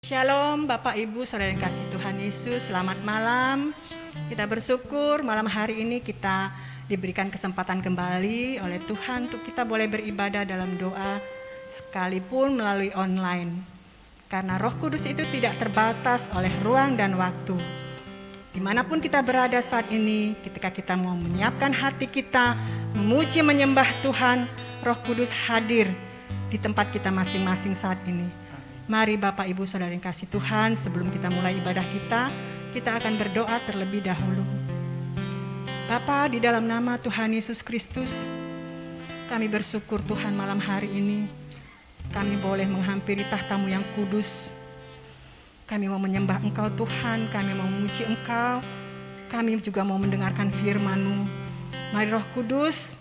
Shalom Bapak Ibu Saudara yang kasih Tuhan Yesus, selamat malam. Kita bersyukur malam hari ini kita diberikan kesempatan kembali oleh Tuhan untuk kita boleh beribadah dalam doa sekalipun melalui online. Karena Roh Kudus itu tidak terbatas oleh ruang dan waktu. Dimanapun kita berada saat ini, ketika kita mau menyiapkan hati kita, memuji menyembah Tuhan, Roh Kudus hadir di tempat kita masing-masing saat ini. Mari Bapak Ibu Saudara yang kasih Tuhan, sebelum kita mulai ibadah kita akan berdoa terlebih dahulu. Bapa, di dalam nama Tuhan Yesus Kristus, kami bersyukur Tuhan malam hari ini, kami boleh menghampiri tahta-Mu yang kudus. Kami mau menyembah Engkau Tuhan, kami mau memuji Engkau, kami juga mau mendengarkan firman-Mu. Mari Roh Kudus,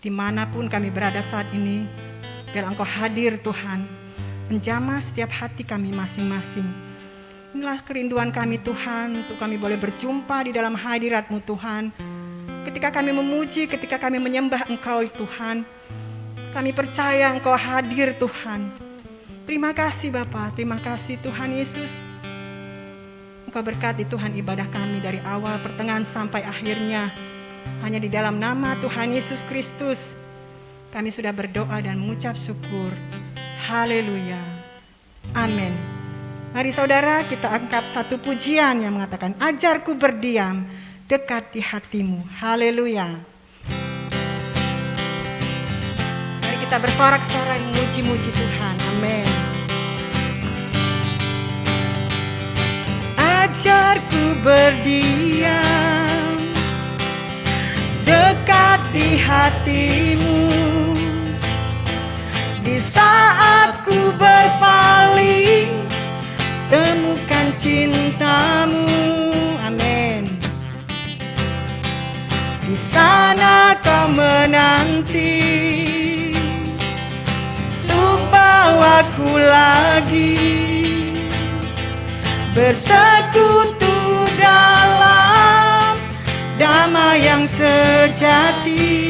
dimanapun kami berada saat ini, biar Engkau hadir Tuhan, menjamah setiap hati kami masing-masing. Inilah kerinduan kami Tuhan, untuk kami boleh berjumpa di dalam hadirat-Mu Tuhan. Ketika kami memuji, ketika kami menyembah Engkau Tuhan, kami percaya Engkau hadir Tuhan. Terima kasih Bapa, terima kasih Tuhan Yesus. Engkau berkati Tuhan ibadah kami dari awal, pertengahan sampai akhirnya. Hanya di dalam nama Tuhan Yesus Kristus, kami sudah berdoa dan mengucap syukur. Haleluya. Amin. Mari saudara kita angkat satu pujian yang mengatakan, ajarku berdiam dekat di hatimu. Haleluya. Mari kita bersorak-sorai memuji-muji Tuhan. Amin. Ajarku berdiam dekat di hatimu. Di saat ku berpaling, temukan cinta-Mu. Amin. Di sana Kau menanti untuk bawaku lagi bersekutu dalam damai yang sejati.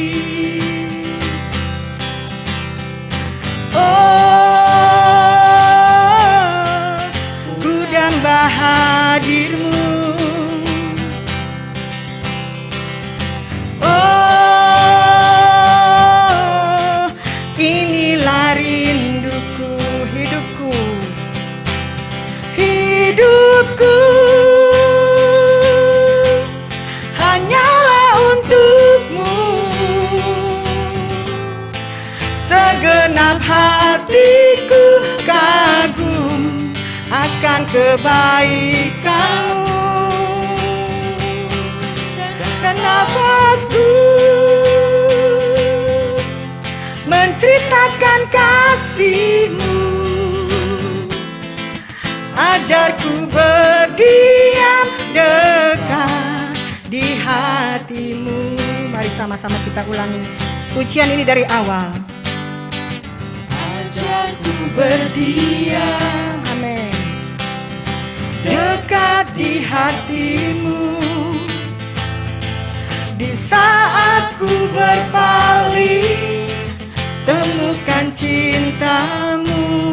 Ku damba hadir-Mu. Inilah rinduku, hidupku, hidupku hanyalah untuk-Mu. Segenap hatiku kagum akan kebaikan-Mu, dan nafasku menceritakan kasih-Mu. Ajarku berdiam dekat di hati-Mu. Mari sama-sama kita ulangi pujian ini dari awal. Ajarku berdiam, amin, dekat di hati-Mu. Di saat ku berpaling, temukan cinta-Mu.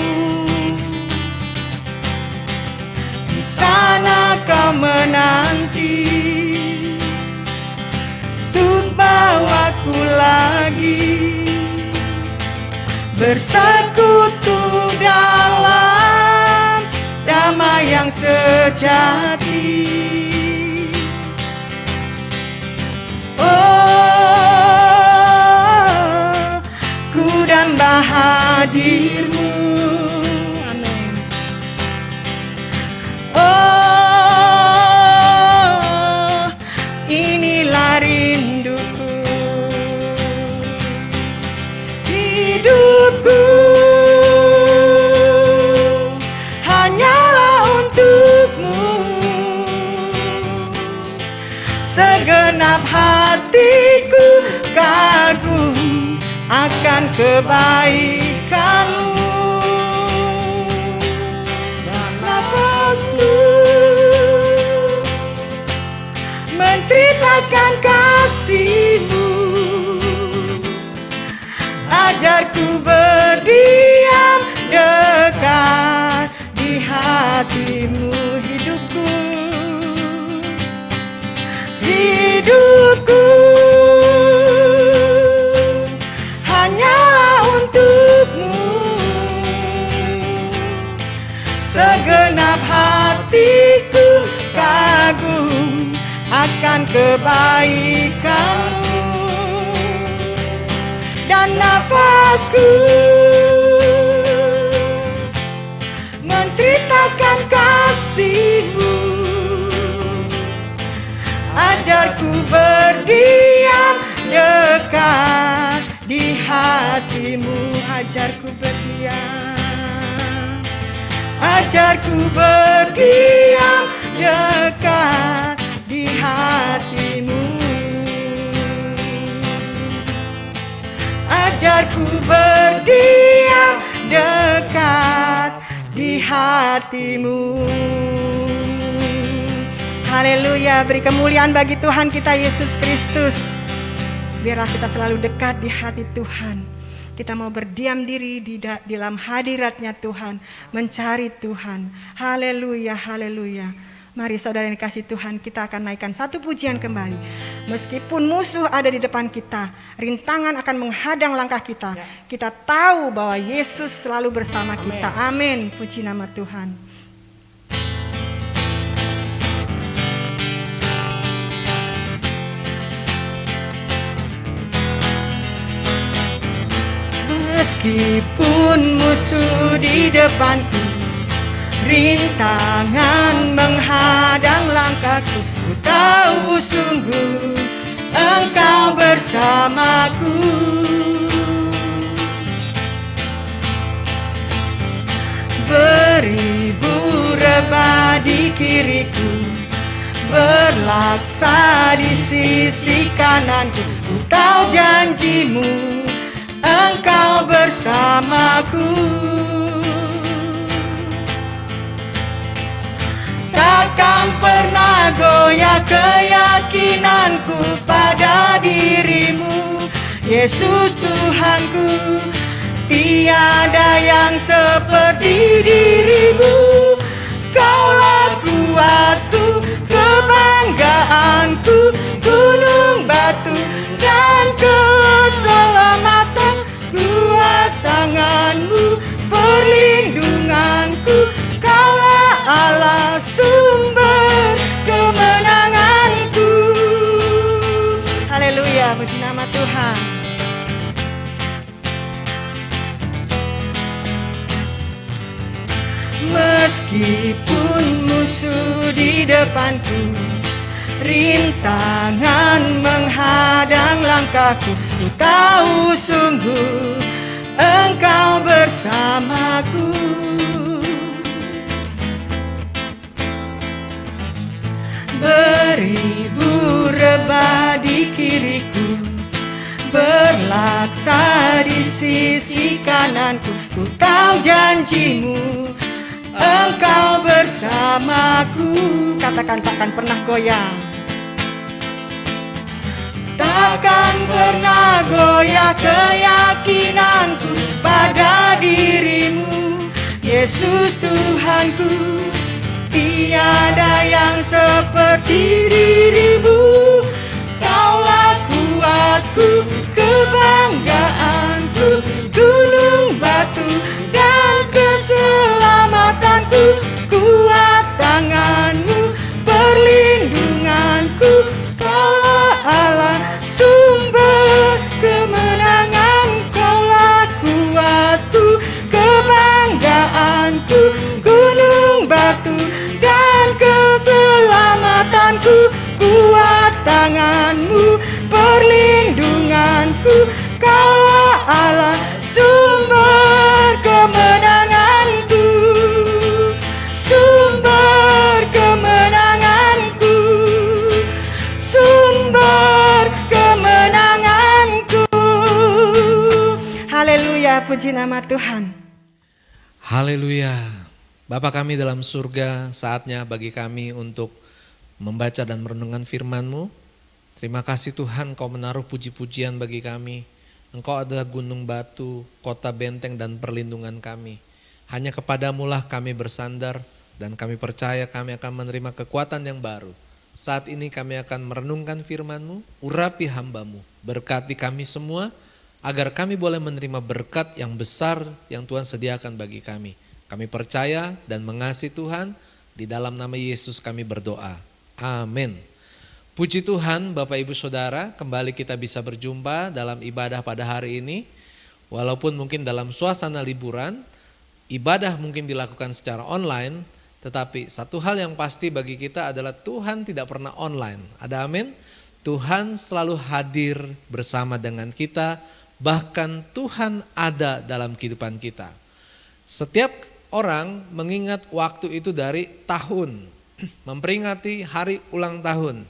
Di sana Kau menanti untuk bawaku lagi bersekutu dalam damai yang sejati. Ku damba hadir-Mu. Amin. Inilah rinduku, hidupku hanyalah untuk-Mu. Segenap hatiku kagum akan kebaikan-Mu, dan nafasku menceritakan kasih-Mu. Ajarku berdiam dekat di hati. hatimu hidupku. Hidupku hanyalah untukmu. Segenap hatiku kagum akan kebaikanmu. Dan nafasku menceritakan kasih-Mu. Ajarku berdiam dekat di hati-Mu. Ajarku berdiam. Ajarku berdiam dekat di hati-Mu. Ajarku berdiam dekat di hati-Mu. Haleluya, beri kemuliaan bagi Tuhan kita Yesus Kristus. Biarlah kita selalu dekat di hati Tuhan. Kita mau berdiam diri di dalam hadiratnya Tuhan, mencari Tuhan. Haleluya, haleluya. Mari saudara yang dikasih Tuhan, kita akan naikkan satu pujian kembali. Meskipun musuh ada di depan kita, rintangan akan menghadang langkah kita, kita tahu bahwa Yesus selalu bersama kita. Amin, puji nama Tuhan. Meskipun musuh di depanku, rintangan menghadang langkahku, ku tahu sungguh Engkau bersamaku. Beribu rebah di kiriku, berlaksa di sisi kananku, ku tahu janji-Mu, Engkau bersamaku. Takkan pernah goyah keyakinanku pada diri-Mu, Yesus Tuhanku. Tiada yang seperti diri-Mu. Kaulah kuatku, kebanggaanku, gunung batu dan keselamatan. Kuat tangan-Mu, perlindunganku. Kaulah Allah, sumber kemenanganku. Haleluya, puji nama Tuhan. Meskipun musuh di depanku, rintangan menghadang langkahku, ku tahu sungguh Engkau bersamaku. Beribu rebah di kiriku, berlaksa di sisi kananku, ku tahu janji-Mu, Engkau bersamaku. Katakan, takkan pernah goyah. Takkan pernah goyah keyakinanku pada diri-Mu, Yesus Tuhanku. Tiada yang seperti diri-Mu. Kaulah kuatku, kebanggaanku, gunung batu dan keselamatanku. Kuat tangan-Mu, perlindunganku. Kaulah Allah, sumber kemenangan. Kaulah kuatku, kebanggaanku, gunung batu dan keselamatanku. Kuat tangan-Mu, perlindunganku. Kaulah Allah, sumber kemenanganku. Sumber kemenanganku. Sumber kemenanganku. Haleluya, puji nama Tuhan. Haleluya. Bapa kami dalam surga, saatnya bagi kami untuk membaca dan merenungkan firman-Mu. Terima kasih Tuhan, Kau menaruh puji-pujian bagi kami. Engkau adalah gunung batu, kota benteng dan perlindungan kami. Hanya kepadamu lah kami bersandar, Dan kami percaya kami akan menerima kekuatan yang baru. Saat ini kami akan merenungkan firman-Mu, urapi hamba-Mu, berkati kami semua, agar kami boleh menerima berkat yang besar yang Tuhan sediakan bagi kami. Kami percaya dan mengasihi Tuhan, di dalam nama Yesus kami berdoa. Amin. Puji Tuhan Bapak Ibu Saudara, kembali kita bisa berjumpa dalam ibadah pada hari ini. Walaupun mungkin dalam suasana liburan, ibadah mungkin dilakukan secara online, tetapi satu hal yang pasti bagi kita adalah Tuhan tidak pernah online. Ada amin? Tuhan selalu hadir bersama dengan kita, bahkan Tuhan ada dalam kehidupan kita. Setiap orang mengingat waktu itu dari tahun, memperingati hari ulang tahun.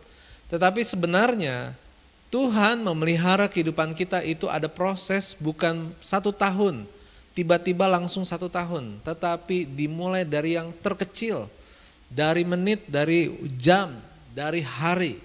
Tetapi sebenarnya Tuhan memelihara kehidupan kita itu ada proses, bukan 1 tahun. Tiba-tiba langsung 1 tahun, tetapi dimulai dari yang terkecil, dari menit, dari jam, dari hari.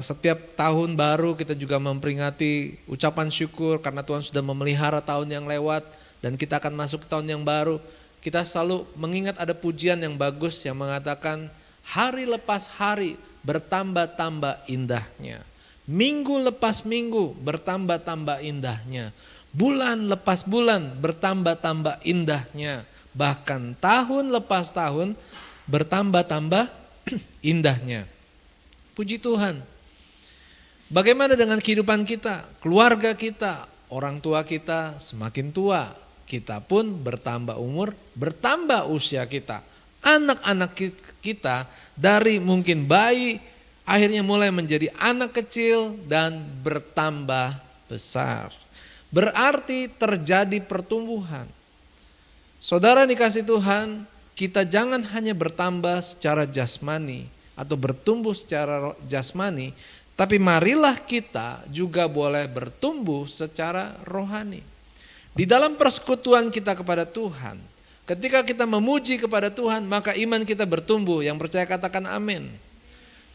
Setiap tahun baru kita juga memperingati ucapan syukur karena Tuhan sudah memelihara tahun yang lewat dan kita akan masuk ke tahun yang baru. Kita selalu mengingat ada pujian yang bagus yang mengatakan hari lepas hari bertambah-tambah indahnya. Minggu lepas minggu bertambah-tambah indahnya. Bulan lepas bulan bertambah-tambah indahnya. Bahkan tahun lepas tahun bertambah-tambah indahnya. Puji Tuhan. Bagaimana dengan kehidupan kita, keluarga kita, orang tua kita semakin tua. Kita pun bertambah umur, bertambah usia kita. Anak-anak kita dari mungkin bayi akhirnya mulai menjadi anak kecil dan bertambah besar. Berarti terjadi pertumbuhan. Saudara dikasih Tuhan, kita jangan hanya bertambah secara jasmani atau bertumbuh secara jasmani, tapi marilah kita juga boleh bertumbuh secara rohani. Di dalam persekutuan kita kepada Tuhan, ketika kita memuji kepada Tuhan, maka iman kita bertumbuh. Yang percaya katakan amin.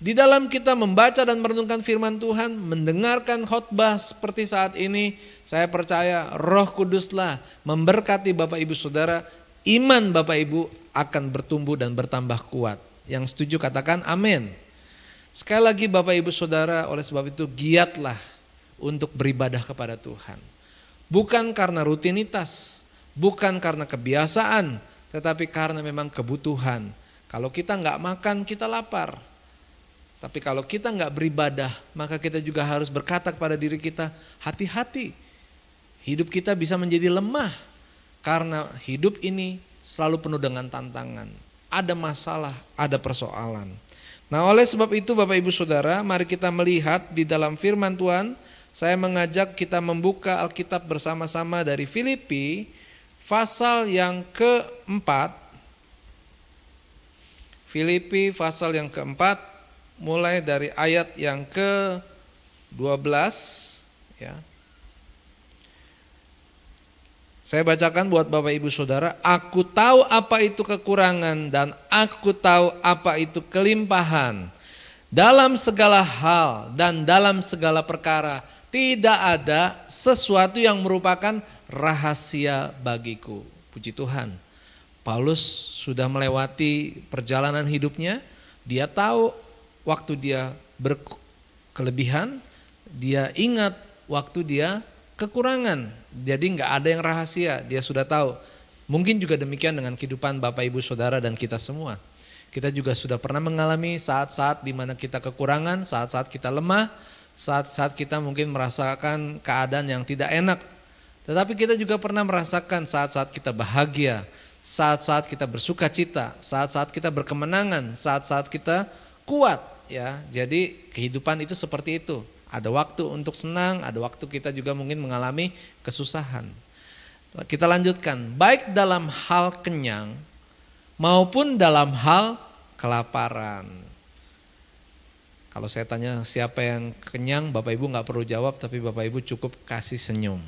Di dalam kita membaca dan merenungkan firman Tuhan, mendengarkan khotbah seperti saat ini, saya percaya Roh Kuduslah memberkati Bapak Ibu Saudara, iman Bapak Ibu akan bertumbuh dan bertambah kuat. Yang setuju katakan amin. Sekali lagi Bapak Ibu Saudara, oleh sebab itu giatlah untuk beribadah kepada Tuhan. Bukan karena rutinitas, bukan karena kebiasaan, tetapi karena memang kebutuhan. Kalau kita nggak makan, kita lapar. Tapi kalau kita nggak beribadah, maka kita juga harus berkata kepada diri kita, hati-hati. Hidup kita bisa menjadi lemah, karena hidup ini selalu penuh dengan tantangan. Ada masalah, ada persoalan. Nah oleh sebab itu Bapak Ibu Saudara, mari kita melihat di dalam firman Tuhan. Saya mengajak kita membuka Alkitab bersama-sama dari Filipi, pasal yang keempat. Filipi pasal yang keempat. Mulai dari ayat yang ke-12 ya. Saya bacakan buat Bapak Ibu Saudara, aku tahu apa itu kekurangan dan aku tahu apa itu kelimpahan. Dalam segala hal dan dalam segala perkara tidak ada sesuatu yang merupakan rahasia bagiku. Puji Tuhan. Paulus sudah melewati perjalanan hidupnya, dia tahu waktu dia berkelebihan, dia ingat waktu dia kekurangan. Jadi nggak ada yang rahasia, dia sudah tahu. Mungkin juga demikian dengan kehidupan Bapak Ibu Saudara dan kita semua. Kita juga sudah pernah mengalami saat-saat di mana kita kekurangan, saat-saat kita lemah, saat-saat kita mungkin merasakan keadaan yang tidak enak. Tetapi kita juga pernah merasakan saat-saat kita bahagia, saat-saat kita bersuka cita, saat-saat kita berkemenangan, saat-saat kita kuat. Ya, jadi kehidupan itu seperti itu. Ada waktu untuk senang, ada waktu kita juga mungkin mengalami kesusahan. Kita lanjutkan, baik dalam hal kenyang maupun dalam hal kelaparan. Kalau saya tanya siapa yang kenyang, Bapak Ibu nggak perlu jawab, tapi Bapak Ibu cukup kasih senyum.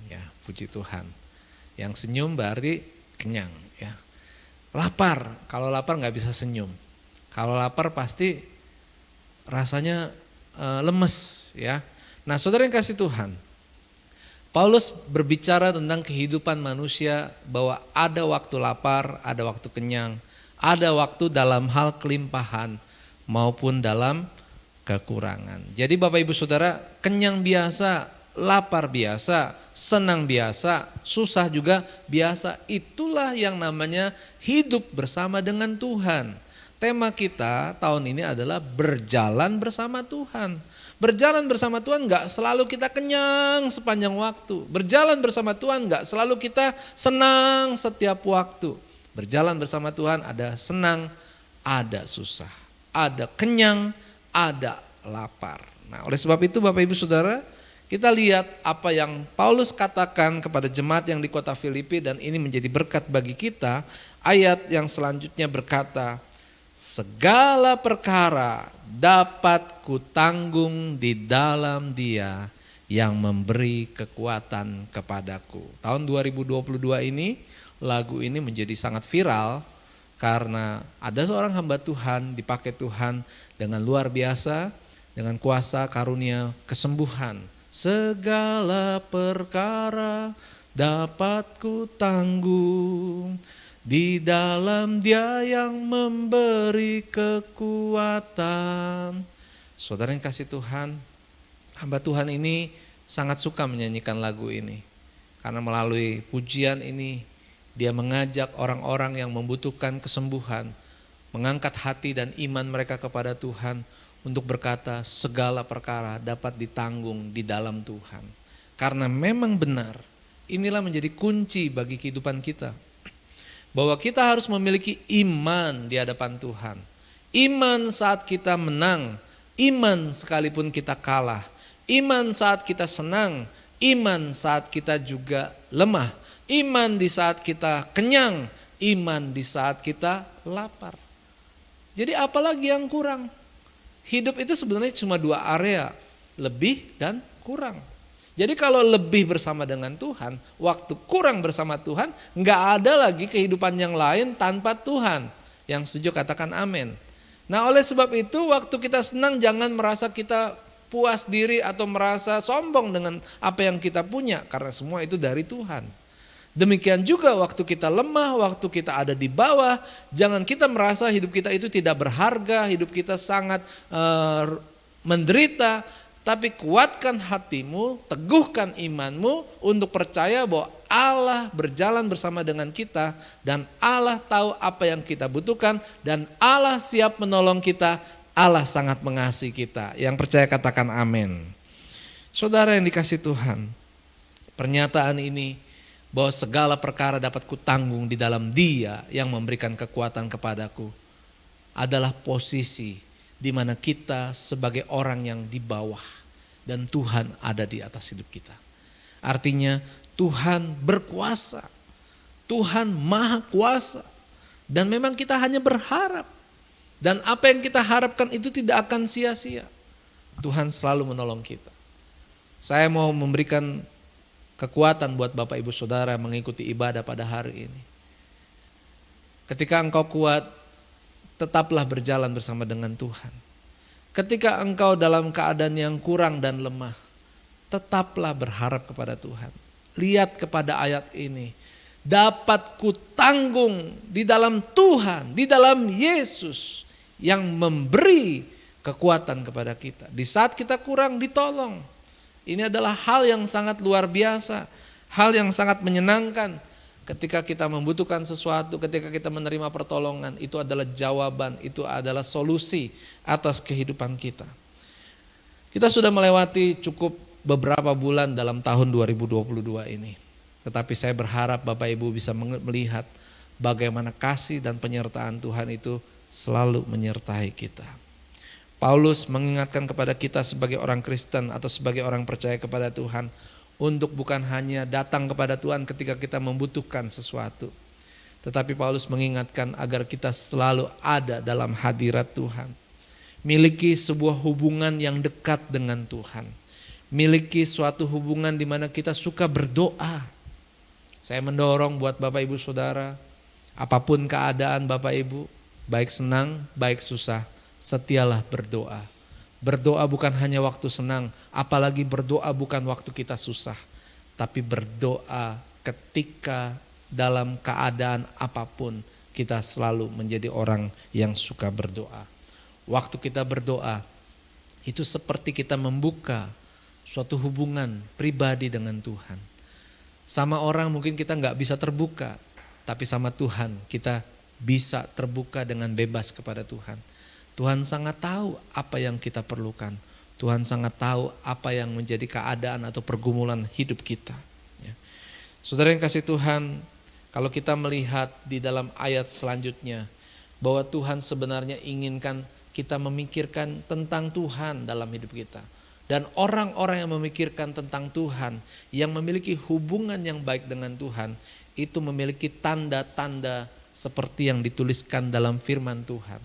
Ya, puji Tuhan. Yang senyum berarti kenyang. Ya. Lapar, kalau lapar nggak bisa senyum. Kalau lapar pasti rasanya lemes ya. Nah saudara yang kasih Tuhan, Paulus berbicara tentang kehidupan manusia bahwa ada waktu lapar, ada waktu kenyang, ada waktu dalam hal kelimpahan maupun dalam kekurangan. Jadi Bapak Ibu Saudara, kenyang biasa, lapar biasa, senang biasa, susah juga biasa. Itulah yang namanya hidup bersama dengan Tuhan. Tema kita tahun ini adalah berjalan bersama Tuhan. Berjalan bersama Tuhan gak selalu kita kenyang sepanjang waktu. Berjalan bersama Tuhan gak selalu kita senang setiap waktu. Berjalan bersama Tuhan ada senang, ada susah. Ada kenyang, ada lapar. Nah, oleh sebab itu Bapak Ibu Saudara, kita lihat apa yang Paulus katakan kepada jemaat yang di kota Filipi, dan ini menjadi berkat bagi kita. Ayat yang selanjutnya berkata, segala perkara dapat kutanggung di dalam Dia yang memberi kekuatan kepadaku. Tahun 2022 ini, lagu ini menjadi sangat viral karena ada seorang hamba Tuhan dipakai Tuhan dengan luar biasa, dengan kuasa karunia kesembuhan. Segala perkara dapat kutanggung di dalam Dia yang memberi kekuatan. Saudara yang kasih Tuhan, hamba Tuhan ini sangat suka menyanyikan lagu ini. Karena melalui pujian ini, dia mengajak orang-orang yang membutuhkan kesembuhan, mengangkat hati dan iman mereka kepada Tuhan untuk berkata segala perkara dapat ditanggung di dalam Tuhan. Karena memang benar, inilah menjadi kunci bagi kehidupan kita. Bahwa kita harus memiliki iman di hadapan Tuhan. Iman saat kita menang, iman sekalipun kita kalah. Iman saat kita senang, iman saat kita juga lemah. Iman di saat kita kenyang, iman di saat kita lapar. Jadi apalagi yang kurang? Hidup itu sebenarnya cuma dua area, lebih dan kurang. Jadi kalau lebih bersama dengan Tuhan, waktu kurang bersama Tuhan, nggak ada lagi kehidupan yang lain tanpa Tuhan. Yang setuju katakan amin. Nah oleh sebab itu waktu kita senang jangan merasa kita puas diri atau merasa sombong dengan apa yang kita punya. Karena semua itu dari Tuhan. Demikian juga waktu kita lemah, waktu kita ada di bawah, jangan kita merasa hidup kita itu tidak berharga, hidup kita sangat menderita. Tapi kuatkan hatimu, teguhkan imanmu untuk percaya bahwa Allah berjalan bersama dengan kita dan Allah tahu apa yang kita butuhkan dan Allah siap menolong kita, Allah sangat mengasihi kita. Yang percaya katakan amin. Saudara yang dikasihi Tuhan, pernyataan ini bahwa segala perkara dapat kutanggung di dalam Dia yang memberikan kekuatan kepadaku adalah posisi di mana kita sebagai orang yang di bawah dan Tuhan ada di atas hidup kita. Artinya Tuhan berkuasa, Tuhan maha kuasa, dan memang kita hanya berharap. Dan apa yang kita harapkan itu tidak akan sia-sia. Tuhan selalu menolong kita. Saya mau memberikan kekuatan buat Bapak Ibu Saudara mengikuti ibadah pada hari ini. Ketika engkau kuat, tetaplah berjalan bersama dengan Tuhan. Ketika engkau dalam keadaan yang kurang dan lemah, tetaplah berharap kepada Tuhan. Lihat kepada ayat ini. Dapat kutanggung di dalam Tuhan, di dalam Yesus yang memberi kekuatan kepada kita. Di saat kita kurang ditolong. Ini adalah hal yang sangat luar biasa, hal yang sangat menyenangkan. Ketika kita membutuhkan sesuatu, ketika kita menerima pertolongan, itu adalah jawaban, itu adalah solusi atas kehidupan kita. Kita sudah melewati cukup beberapa bulan dalam tahun 2022 ini. Tetapi saya berharap Bapak Ibu bisa melihat bagaimana kasih dan penyertaan Tuhan itu selalu menyertai kita. Paulus mengingatkan kepada kita sebagai orang Kristen atau sebagai orang percaya kepada Tuhan, untuk bukan hanya datang kepada Tuhan ketika kita membutuhkan sesuatu. Tetapi Paulus mengingatkan agar kita selalu ada dalam hadirat Tuhan. Miliki sebuah hubungan yang dekat dengan Tuhan. Miliki suatu hubungan di mana kita suka berdoa. Saya mendorong buat Bapak Ibu Saudara, apapun keadaan Bapak Ibu, baik senang, baik susah, setialah berdoa. Berdoa bukan hanya waktu senang, apalagi berdoa bukan waktu kita susah. tapi berdoa ketika dalam keadaan apapun. Kita selalu menjadi orang yang suka berdoa. Waktu kita berdoa, itu seperti kita membuka suatu hubungan pribadi dengan Tuhan. Sama orang mungkin kita gak bisa terbuka, tapi sama Tuhan kita bisa terbuka dengan bebas kepada Tuhan. Tuhan sangat tahu apa yang kita perlukan. Tuhan sangat tahu apa yang menjadi keadaan atau pergumulan hidup kita. Ya. Saudara yang kasih Tuhan, kalau kita melihat di dalam ayat selanjutnya, bahwa Tuhan sebenarnya inginkan kita memikirkan tentang Tuhan dalam hidup kita. Dan orang-orang yang memikirkan tentang Tuhan, yang memiliki hubungan yang baik dengan Tuhan, itu memiliki tanda-tanda seperti yang dituliskan dalam firman Tuhan.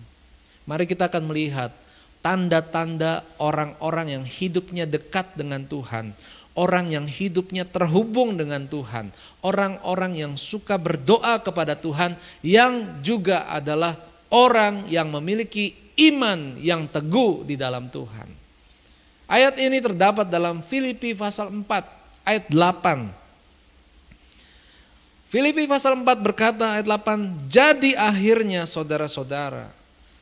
Mari kita akan melihat tanda-tanda orang-orang yang hidupnya dekat dengan Tuhan. Orang yang hidupnya terhubung dengan Tuhan. Orang-orang yang suka berdoa kepada Tuhan, yang juga adalah orang yang memiliki iman yang teguh di dalam Tuhan. Ayat ini terdapat dalam Filipi pasal 4 ayat 8. Filipi pasal 4 berkata ayat 8, jadi akhirnya saudara-saudara,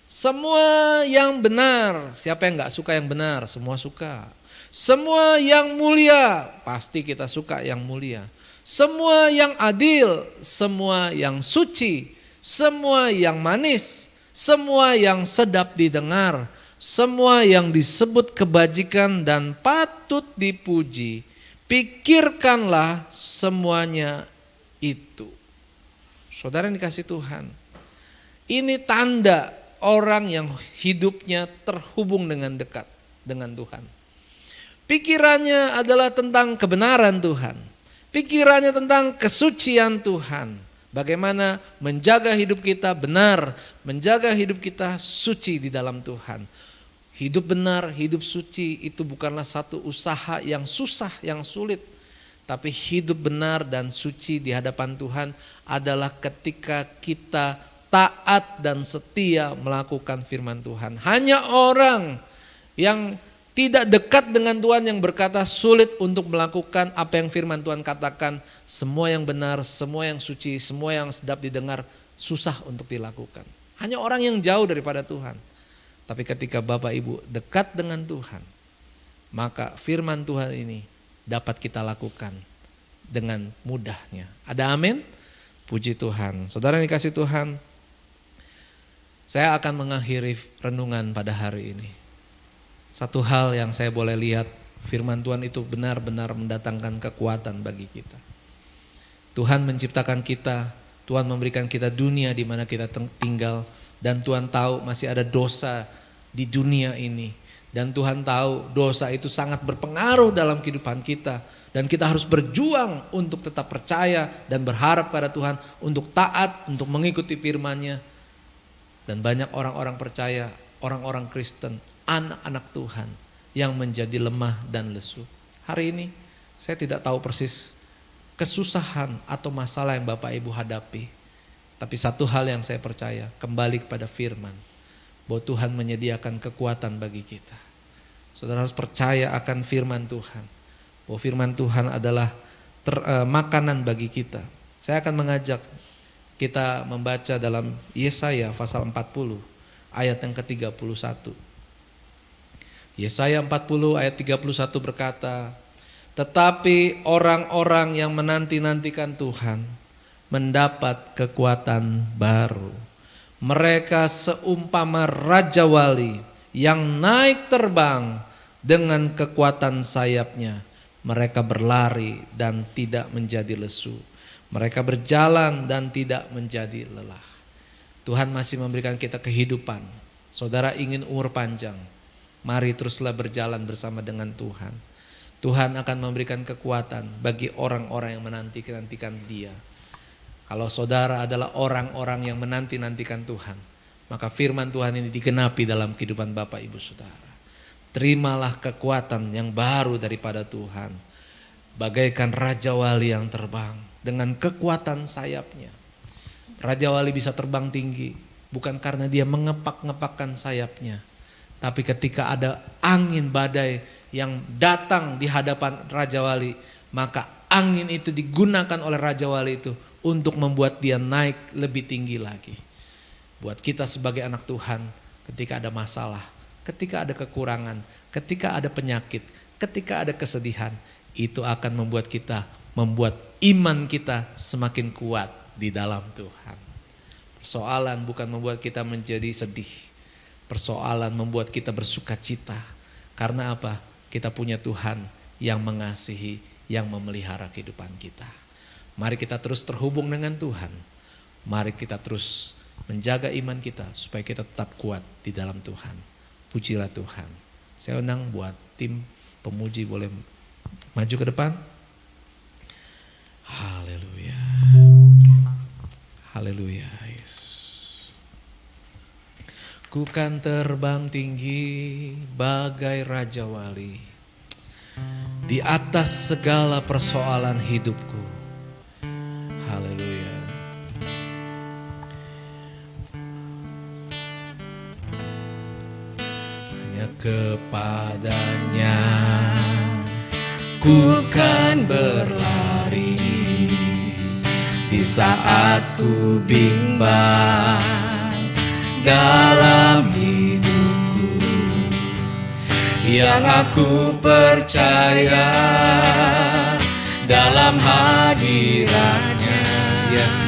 semua yang benar, siapa yang gak suka yang benar? Semua suka. Semua yang mulia, pasti kita suka yang mulia. Semua yang adil, semua yang suci, semua yang manis, semua yang sedap didengar, semua yang disebut kebajikan dan patut dipuji, pikirkanlah semuanya itu. Saudara yang dikasih Tuhan, ini tanda orang yang hidupnya terhubung dengan dekat dengan Tuhan. Pikirannya adalah tentang kebenaran Tuhan. Pikirannya tentang kesucian Tuhan. Bagaimana menjaga hidup kita benar, menjaga hidup kita suci di dalam Tuhan. Hidup benar, hidup suci itu bukanlah satu usaha yang susah, yang sulit. Tapi hidup benar dan suci di hadapan Tuhan adalah ketika kita taat dan setia melakukan firman Tuhan. Hanya orang yang tidak dekat dengan Tuhan yang berkata sulit untuk melakukan apa yang firman Tuhan katakan. Semua yang benar, semua yang suci, semua yang sedap didengar susah untuk dilakukan. Hanya orang yang jauh daripada Tuhan. Tapi ketika Bapak Ibu dekat dengan Tuhan, maka firman Tuhan ini dapat kita lakukan dengan mudahnya. Ada amin? Puji Tuhan. Saudara yang dikasih Tuhan, saya akan mengakhiri renungan pada hari ini. Satu hal yang saya boleh lihat, firman Tuhan itu benar-benar mendatangkan kekuatan bagi kita. Tuhan menciptakan kita, Tuhan memberikan kita dunia di mana kita tinggal, dan Tuhan tahu masih ada dosa di dunia ini. Dan Tuhan tahu dosa itu sangat berpengaruh dalam kehidupan kita. Dan kita harus berjuang untuk tetap percaya dan berharap pada Tuhan, untuk taat, untuk mengikuti firman-Nya. Dan banyak orang-orang percaya, orang-orang Kristen, anak-anak Tuhan yang menjadi lemah dan lesu. Hari ini saya tidak tahu persis kesusahan atau masalah yang Bapak Ibu hadapi. Tapi satu hal yang saya percaya, kembali kepada firman, bahwa Tuhan menyediakan kekuatan bagi kita. Saudara harus percaya akan firman Tuhan, bahwa firman Tuhan adalah makanan bagi kita. Saya akan mengajak kita membaca dalam Yesaya pasal 40 ayat yang ke-31. Yesaya 40 ayat 31 berkata, tetapi orang-orang yang menanti-nantikan Tuhan mendapat kekuatan baru. Mereka seumpama raja wali yang naik terbang dengan kekuatan sayapnya. Mereka berlari dan tidak menjadi lesu. Mereka berjalan dan tidak menjadi lelah. Tuhan masih memberikan kita kehidupan. Saudara ingin umur panjang, mari teruslah berjalan bersama dengan Tuhan. Tuhan akan memberikan kekuatan bagi orang-orang yang menanti-nantikan Dia. Kalau saudara adalah orang-orang yang menanti-nantikan Tuhan, maka firman Tuhan ini digenapi dalam kehidupan Bapak Ibu Saudara. Terimalah kekuatan yang baru daripada Tuhan. Bagaikan Raja Wali yang terbang dengan kekuatan sayapnya. Raja Wali bisa terbang tinggi bukan karena dia mengepak-ngepakkan sayapnya. Tapi ketika ada angin badai yang datang di hadapan Raja Wali, maka angin itu digunakan oleh Raja Wali itu untuk membuat dia naik lebih tinggi lagi. Buat kita sebagai anak Tuhan, ketika ada masalah, ketika ada kekurangan, ketika ada penyakit, ketika ada kesedihan, itu akan membuat iman kita semakin kuat di dalam Tuhan. Persoalan bukan membuat kita menjadi sedih. Persoalan membuat kita bersuka cita. Karena apa? Kita punya Tuhan yang mengasihi, yang memelihara kehidupan kita. Mari kita terus terhubung dengan Tuhan. Mari kita terus menjaga iman kita supaya kita tetap kuat di dalam Tuhan. Pujilah Tuhan. Saya undang buat tim pemuji boleh maju ke depan. Haleluya. Haleluya Yesus. Ku kan terbang tinggi bagai Raja Wali di atas segala persoalan hidupku. Haleluya. Hanya kepadanya ku kan berlari di saat ku bimbang dalam hidupku. Yang aku percaya dalam hadiratnya, yes,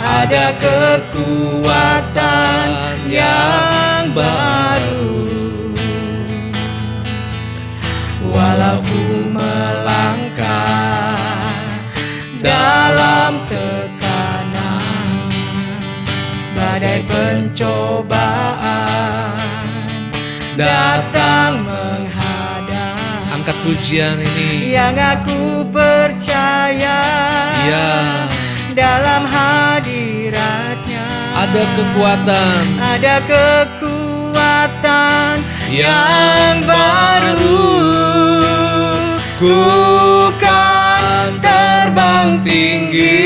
ada kekuatan yang baru. Walau ku melangkah dalam tekanan, badai pencobaan datang menghadap. Angkat pujian ini. Yang aku percaya, ya, dalam hadiratnya ada kekuatan. Ada kekuatan yang baru. Ku kan terbang tinggi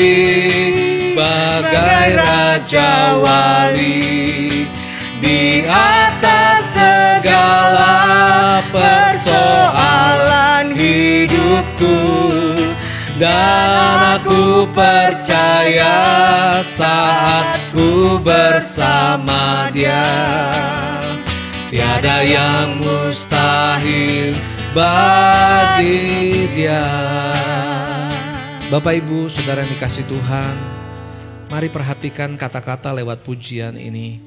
bagai Raja Wali di atas segala persoalan hidupku. Dan aku percaya saat ku bersama Dia, tiada yang mustahil bagi Dia. Bapak Ibu Saudara yang dikasih Tuhan, mari perhatikan kata-kata lewat pujian ini.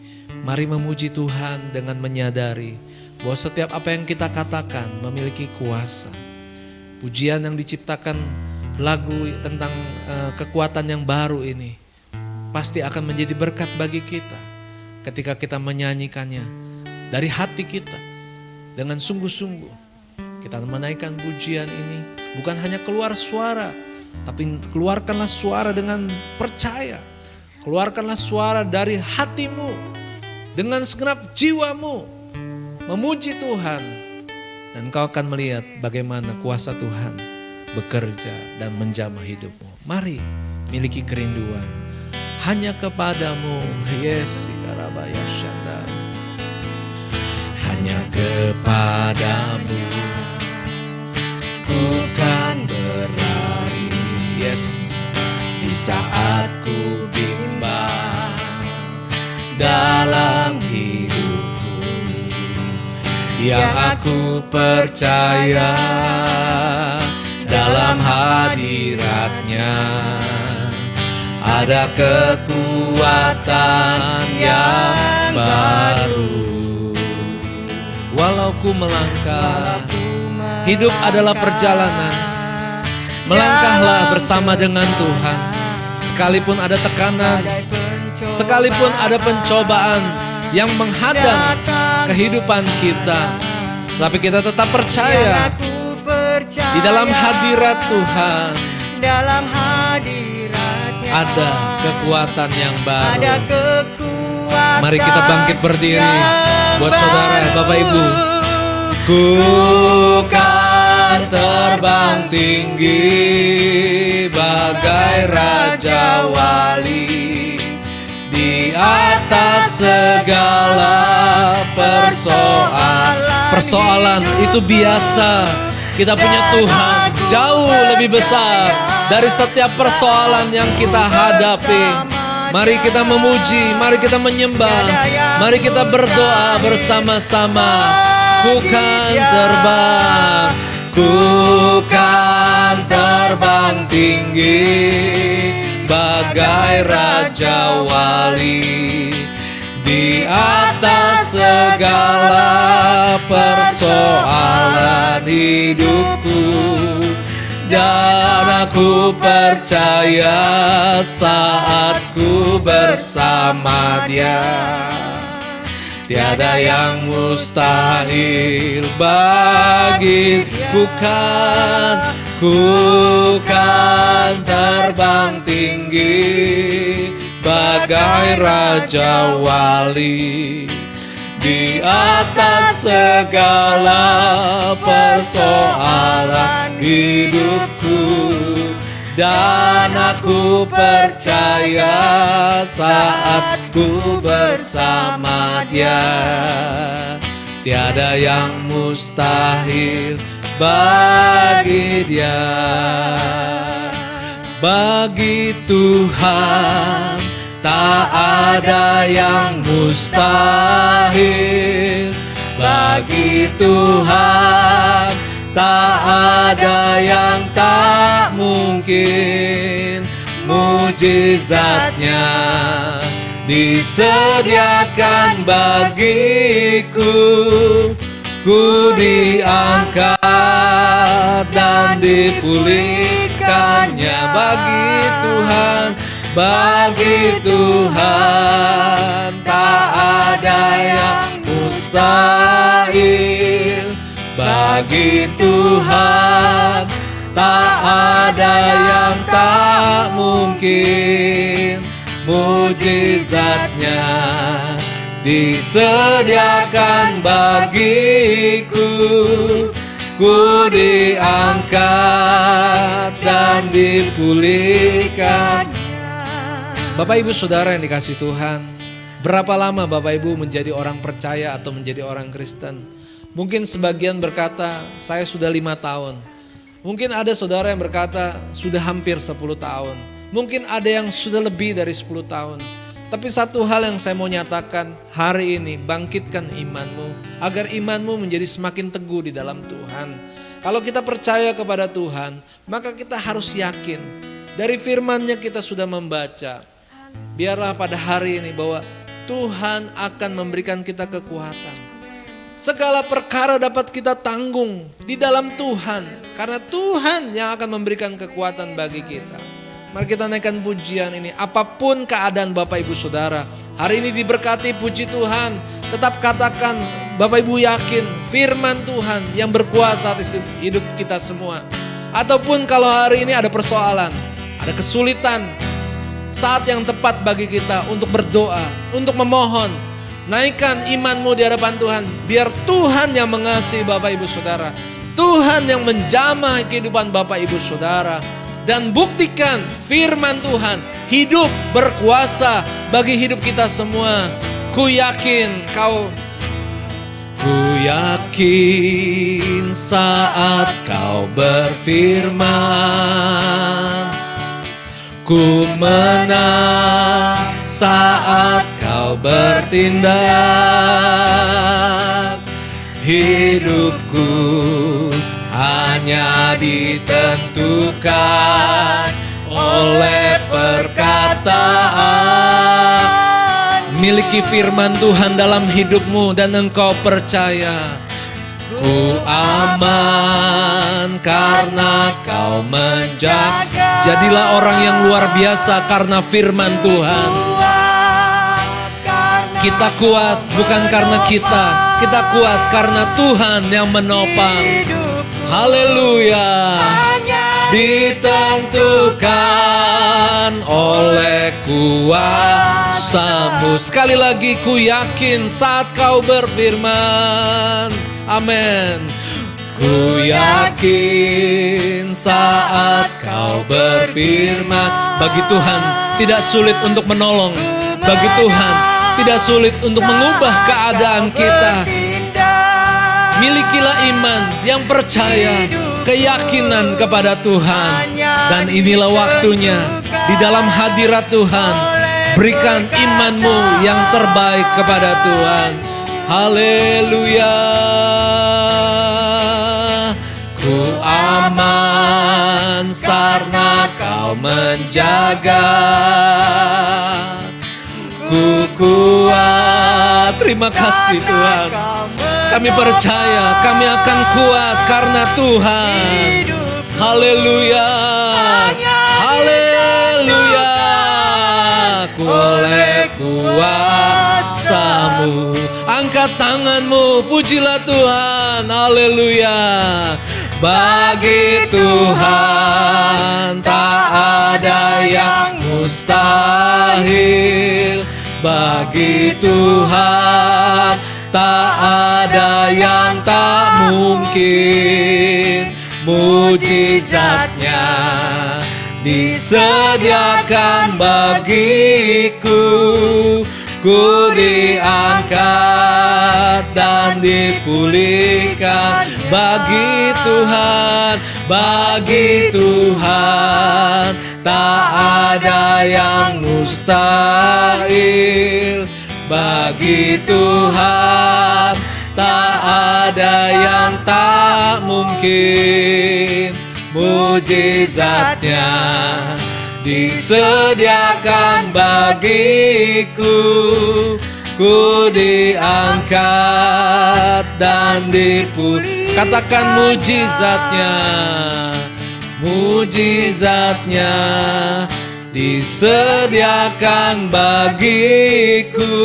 Mari memuji Tuhan dengan menyadari bahwa setiap apa yang kita katakan memiliki kuasa. Pujian yang diciptakan lagu tentang kekuatan yang baru ini pasti akan menjadi berkat bagi kita ketika kita menyanyikannya dari hati kita dengan sungguh-sungguh. Kita menaikkan pujian ini bukan hanya keluar suara, tapi keluarkanlah suara dengan percaya. Keluarkanlah suara dari hatimu dengan segenap jiwamu memuji Tuhan, dan kau akan melihat bagaimana kuasa Tuhan bekerja dan menjamah hidupmu. Mari miliki kerinduan hanya kepadamu, yes, Karabaya Shanda. Hanya kepadamu ku kan berlari, yes, di saat ku bimbang dalam hidupku. Yang aku percaya dalam hadiratnya ada kekuatan yang baru. Walau ku melangkah, hidup adalah perjalanan. Melangkahlah bersama dengan Tuhan. Sekalipun ada tekanan, sekalipun ada pencobaan yang menghadang kehidupan kita, tapi kita tetap percaya di dalam hadirat Tuhan. Dalam hadiratnya ada kekuatan yang baru. Ada kekuatan. Mari kita bangkit berdiri buat saudara, Bapak Ibu. Ku kan terbang tinggi bagai Raja Wali di atas segala persoalan. Persoalan itu biasa. Kita punya Tuhan jauh lebih besar dari setiap persoalan yang kita hadapi. Mari kita memuji, mari kita menyembah, mari kita berdoa bersama-sama. Ku kan terbang, ku kan terbang tinggi bagai Raja Wali di atas segala persoalan hidupku. Dan aku percaya saat ku bersama Dia, tiada yang mustahil bagiku. Ku kan terbang tinggi bagai Raja Wali di atas segala persoalan hidupku. Dan aku percaya saat ku bersama Dia, tiada yang mustahil bagi Dia. Bagi Tuhan tak ada yang mustahil. Bagi Tuhan tak ada yang tak mungkin. Mujizatnya disediakan bagiku. Ku diangkat dan dipulihkannya. Bagi Tuhan tak ada yang mustahil. Bagi Tuhan tak ada yang tak mungkin. Mujizatnya disediakan bagiku. Ku diangkat dan dipulihkan. Bapak Ibu Saudara yang dikasihi Tuhan, berapa lama Bapak Ibu menjadi orang percaya atau menjadi orang Kristen? Mungkin sebagian berkata, saya sudah 5 tahun. Mungkin ada saudara yang berkata, sudah hampir 10 tahun. Mungkin ada yang sudah lebih dari 10 tahun. Tapi satu hal yang saya mau nyatakan hari ini, bangkitkan imanmu, agar imanmu menjadi semakin teguh di dalam Tuhan. Kalau kita percaya kepada Tuhan, maka kita harus yakin. Dari firman-Nya kita sudah membaca. Biarlah pada hari ini bahwa Tuhan akan memberikan kita kekuatan. Segala perkara dapat kita tanggung di dalam Tuhan. Karena Tuhan yang akan memberikan kekuatan bagi kita. Mari kita naikkan pujian ini. Apapun keadaan Bapak Ibu Saudara, hari ini diberkati, puji Tuhan. Tetap katakan, Bapak Ibu yakin firman Tuhan yang berkuasa atas hidup kita semua. Ataupun kalau hari ini ada persoalan, ada kesulitan, saat yang tepat bagi kita untuk berdoa, untuk memohon. Naikkan imanmu di hadapan Tuhan. Biar Tuhan yang mengasihi Bapak Ibu Saudara. Tuhan yang menjamah kehidupan Bapak Ibu Saudara. Dan buktikan firman Tuhan hidup berkuasa bagi hidup kita semua. Ku yakin saat kau berfirman. Ku menang saat kau bertindak. Hidupku hanya ditentukan oleh perkataan. Miliki firman Tuhan dalam hidupmu dan engkau percaya. Ku aman karena kau menjaga. Jadilah orang yang luar biasa karena firman Tuhan. Kita kuat bukan karena kita. Kita kuat karena Tuhan yang menopang. Haleluya. Ditentukan oleh kuasa-Mu. Sekali lagi ku yakin saat kau berfirman. Amin. Ku yakin saat kau berfirman. Bagi Tuhan tidak sulit untuk menolong. Bagi Tuhan tidak sulit untuk mengubah keadaan kita. Milikilah iman yang percaya. keyakinan kepada Tuhan. Dan inilah waktunya di dalam hadirat Tuhan, berikan imanmu yang terbaik kepada Tuhan. Haleluya. Ku aman karena Kau menjaga. Ku kuat. Terima kasih Tuhan. Kami percaya kami akan kuat karena Tuhan. Haleluya. Haleluya. Oleh kuasa-Mu. Angkat tanganmu, pujilah Tuhan. Haleluya. Bagi Tuhan tak ada yang mustahil. Bagi Tuhan tak ada yang tak mungkin. Mujizatnya disediakan bagiku. Ku diangkat dan dipulihkan. Bagi Tuhan tak ada yang mustahil. Bagi Tuhan tak ada yang tak mungkin. Mujizatnya disediakan bagiku. Ku diangkat dan dipulihkan. Katakan mujizatnya. Mujizatnya disediakan bagiku.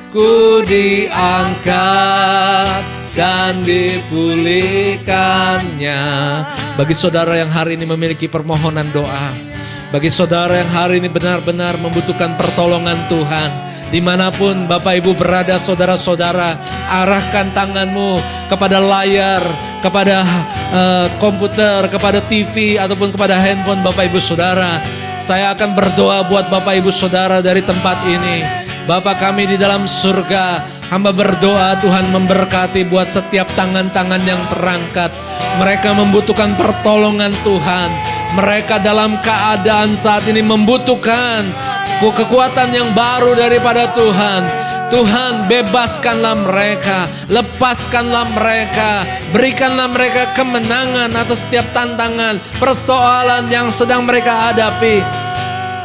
Ku diangkat dan dipulihkannya. Bagi saudara yang hari ini memiliki permohonan doa, bagi saudara yang hari ini benar-benar membutuhkan pertolongan Tuhan, dimanapun Bapak Ibu berada, saudara-saudara, arahkan tanganmu kepada layar, kepada komputer, kepada TV, ataupun kepada handphone Bapak Ibu Saudara. Saya akan berdoa buat Bapak Ibu Saudara dari tempat ini. Bapa kami di dalam surga, hamba berdoa Tuhan memberkati buat setiap tangan-tangan yang terangkat. Mereka membutuhkan pertolongan Tuhan. Mereka dalam keadaan saat ini membutuhkan kekuatan yang baru daripada Tuhan. Tuhan, bebaskanlah mereka, lepaskanlah mereka, berikanlah mereka kemenangan atas setiap tantangan, persoalan yang sedang mereka hadapi.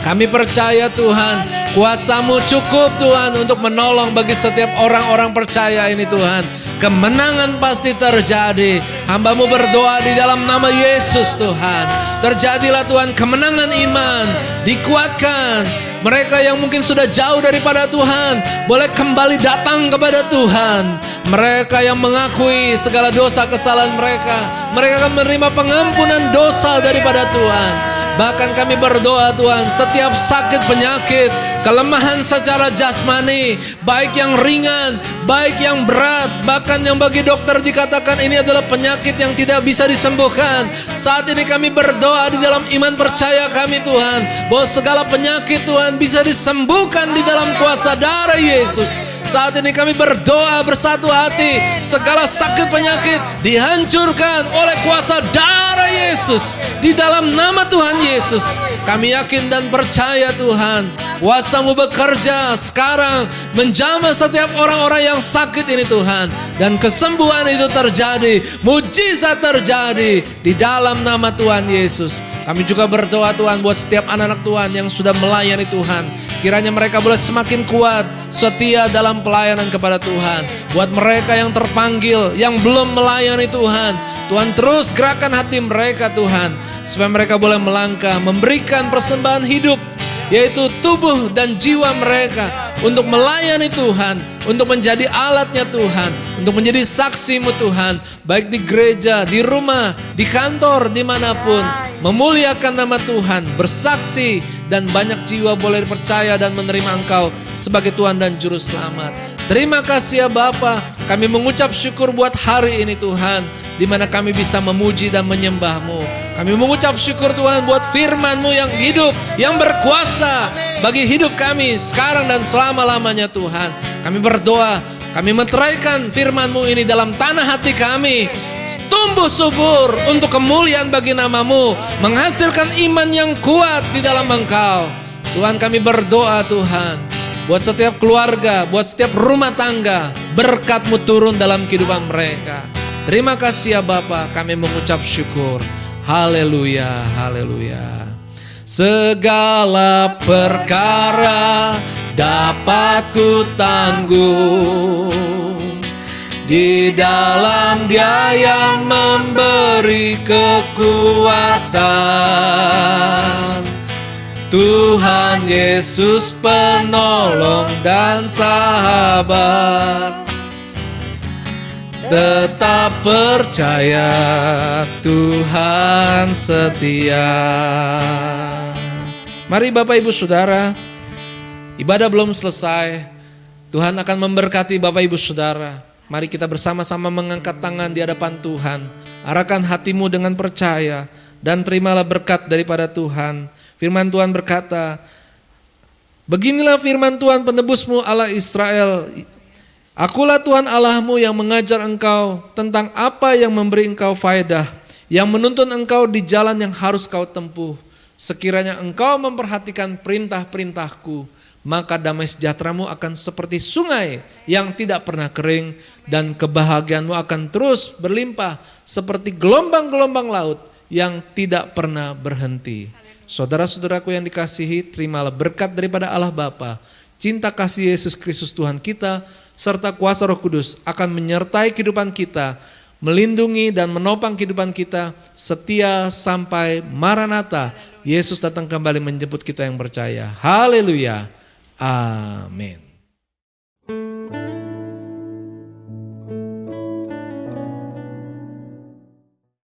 Kami percaya Tuhan, kuasa-Mu cukup Tuhan untuk menolong bagi setiap orang-orang percaya ini Tuhan. Kemenangan pasti terjadi. Hamba-Mu berdoa di dalam nama Yesus Tuhan. Terjadilah Tuhan kemenangan iman, dikuatkan. Mereka yang mungkin sudah jauh daripada Tuhan, boleh kembali datang kepada Tuhan. Mereka yang mengakui segala dosa kesalahan mereka, mereka akan menerima pengampunan dosa daripada Tuhan. Bahkan kami berdoa Tuhan, setiap sakit penyakit, kelemahan secara jasmani, baik yang ringan, baik yang berat, bahkan yang bagi dokter dikatakan ini adalah penyakit yang tidak bisa disembuhkan. Saat ini kami berdoa di dalam iman percaya kami Tuhan, bahwa segala penyakit Tuhan bisa disembuhkan di dalam kuasa darah Yesus. Saat ini kami berdoa bersatu hati, segala sakit penyakit dihancurkan oleh kuasa darah Yesus. Di dalam nama Tuhan Yesus, kami yakin dan percaya Tuhan, kuasa-Mu bekerja sekarang menjamah setiap orang-orang yang sakit ini Tuhan. Dan kesembuhan itu terjadi, mujizat terjadi di dalam nama Tuhan Yesus. Kami juga berdoa Tuhan buat setiap anak-anak Tuhan yang sudah melayani Tuhan. Kiranya mereka boleh semakin kuat, setia dalam pelayanan kepada Tuhan. Buat mereka yang terpanggil, yang belum melayani Tuhan, Tuhan terus gerakan hati mereka Tuhan, supaya mereka boleh melangkah, memberikan persembahan hidup, yaitu tubuh dan jiwa mereka, untuk melayani Tuhan, untuk menjadi alatnya Tuhan, untuk menjadi saksi-Mu Tuhan, baik di gereja, di rumah, di kantor, dimanapun, memuliakan nama Tuhan, bersaksi, dan banyak jiwa boleh percaya dan menerima Engkau sebagai Tuhan dan Juru Selamat. Terima kasih ya Bapa, kami mengucap syukur buat hari ini Tuhan, di mana kami bisa memuji dan menyembah-Mu. Kami mengucap syukur Tuhan buat firman-Mu yang hidup, yang berkuasa bagi hidup kami sekarang dan selama-lamanya Tuhan. Kami berdoa, kami meteraikan firman-Mu ini dalam tanah hati kami. tumbuh subur untuk kemuliaan bagi nama-Mu, menghasilkan iman yang kuat di dalam Engkau. Tuhan, kami berdoa Tuhan, buat setiap keluarga, buat setiap rumah tangga, berkat-Mu turun dalam kehidupan mereka. Terima kasih ya Bapa, kami mengucap syukur. Haleluya, haleluya. Segala perkara dapat ku tanggung di dalam Dia yang memberi kekuatan. Tuhan Yesus penolong dan sahabat. Tetap percaya Tuhan setia. Mari Bapak Ibu Saudara, ibadah belum selesai. Tuhan akan memberkati Bapak Ibu Saudara. Mari kita bersama-sama mengangkat tangan di hadapan Tuhan. Arahkan hatimu dengan percaya dan terimalah berkat daripada Tuhan. Firman Tuhan berkata, beginilah firman Tuhan penebusmu Allah Israel. Akulah Tuhan Allahmu yang mengajar engkau tentang apa yang memberi engkau faedah, yang menuntun engkau di jalan yang harus kau tempuh. Sekiranya engkau memperhatikan perintah-perintahku, maka damai sejahteramu akan seperti sungai yang tidak pernah kering, dan kebahagiaanmu akan terus berlimpah seperti gelombang-gelombang laut yang tidak pernah berhenti. Saudara-saudaraku yang dikasihi, terimalah berkat daripada Allah Bapa, cinta kasih Yesus Kristus Tuhan kita, serta kuasa Roh Kudus akan menyertai kehidupan kita, melindungi dan menopang kehidupan kita setia sampai Maranatha. Yesus datang kembali menjemput kita yang percaya. Haleluya. Amin.